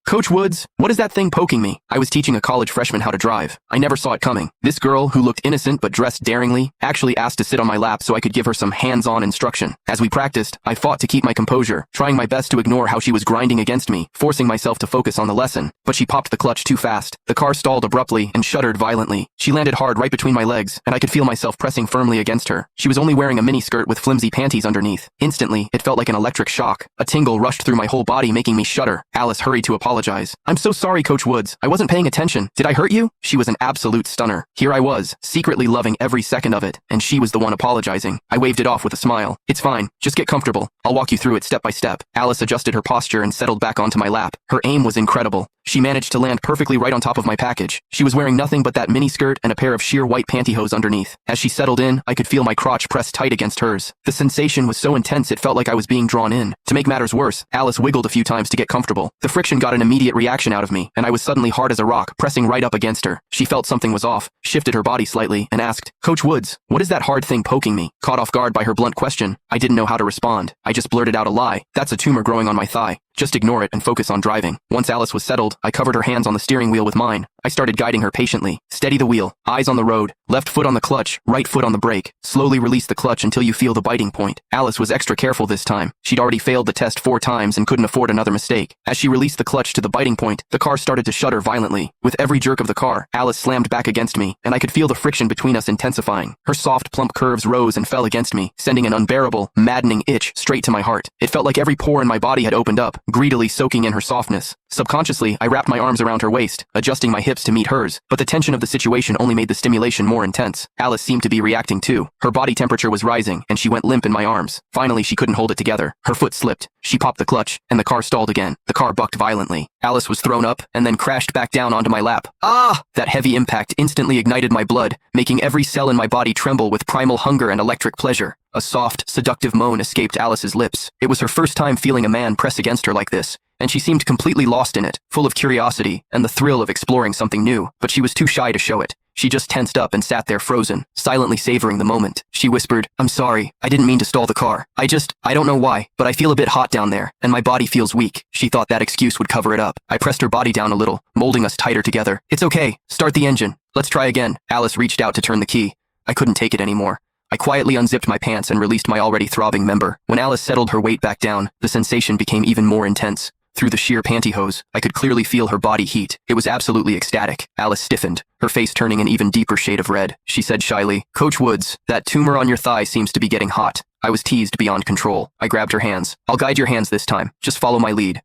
Coach Woods, what is that thing poking me? I was teaching a college freshman how to drive. I never saw it coming. This girl, who looked innocent but dressed daringly, actually asked to sit on my lap so I could give her some hands-on instruction. As we practiced, I fought to keep my composure, trying my best to ignore how she was grinding against me, forcing myself to focus on the lesson. But she popped the clutch too fast. The car stalled abruptly and shuddered violently. She landed hard right between my legs, and I could feel myself pressing firmly against her. She was only wearing a miniskirt with flimsy panties underneath. Instantly, it felt like an electric shock. A tingle rushed through my whole body, making me shudder. Alice hurried to apologize. "I'm so sorry, Coach Woods. I wasn't paying attention. Did I hurt you?" She was an absolute stunner. Here I was, secretly loving every second of it, and she was the one apologizing. I waved it off with a smile. "It's fine. Just get comfortable. I'll walk you through it step by step." Alice adjusted her posture and settled back onto my lap. Her aim was incredible. She managed to land perfectly right on top of my package. She was wearing nothing but that miniskirt and a pair of sheer white pantyhose underneath. As she settled in, I could feel my crotch press tight against hers. The sensation was so intense it felt like I was being drawn in. To make matters worse, Alice wiggled a few times to get comfortable. The friction got an immediate reaction out of me, and I was suddenly hard as a rock, pressing right up against her. She felt something was off, shifted her body slightly, and asked, "Coach Woods, what is that hard thing poking me?" Caught off guard by her blunt question, I didn't know how to respond. I just blurted out a lie. "That's a tumor growing on my thigh. Just ignore it and focus on driving." Once Alice was settled, I covered her hands on the steering wheel with mine. I started guiding her patiently. "Steady the wheel, eyes on the road, left foot on the clutch, right foot on the brake. Slowly release the clutch until you feel the biting point." Alice was extra careful this time. She'd already failed the test 4 times and couldn't afford another mistake. As she released the clutch to the biting point, the car started to shudder violently. With every jerk of the car, Alice slammed back against me, and I could feel the friction between us intensifying. Her soft, plump curves rose and fell against me, sending an unbearable, maddening itch straight to my heart. It felt like every pore in my body had opened up, greedily soaking in her softness. Subconsciously, I wrapped my arms around her waist, adjusting my hips to meet hers, but the tension of the situation only made the stimulation more intense. Alice seemed to be reacting too. Her body temperature was rising, and she went limp in my arms. Finally, she couldn't hold it together. Her foot slipped. She popped the clutch, and the car stalled again. The car bucked violently. Alice was thrown up, and then crashed back down onto my lap. Ah! That heavy impact instantly ignited my blood, making every cell in my body tremble with primal hunger and electric pleasure. A soft, seductive moan escaped Alice's lips. It was her first time feeling a man press against her like this, and she seemed completely lost in it, full of curiosity and the thrill of exploring something new, but she was too shy to show it. She just tensed up and sat there frozen, silently savoring the moment. She whispered, "I'm sorry, I didn't mean to stall the car. I don't know why, but I feel a bit hot down there, and my body feels weak." She thought that excuse would cover it up. I pressed her body down a little, molding us tighter together. "It's okay, start the engine. Let's try again." Alice reached out to turn the key. I couldn't take it anymore. I quietly unzipped my pants and released my already throbbing member. When Alice settled her weight back down, the sensation became even more intense. Through the sheer pantyhose, I could clearly feel her body heat. It was absolutely ecstatic. Alice stiffened, her face turning an even deeper shade of red. She said shyly, "Coach Woods, that tumor on your thigh seems to be getting hot." I was teased beyond control. I grabbed her hands. "I'll guide your hands this time. Just follow my lead."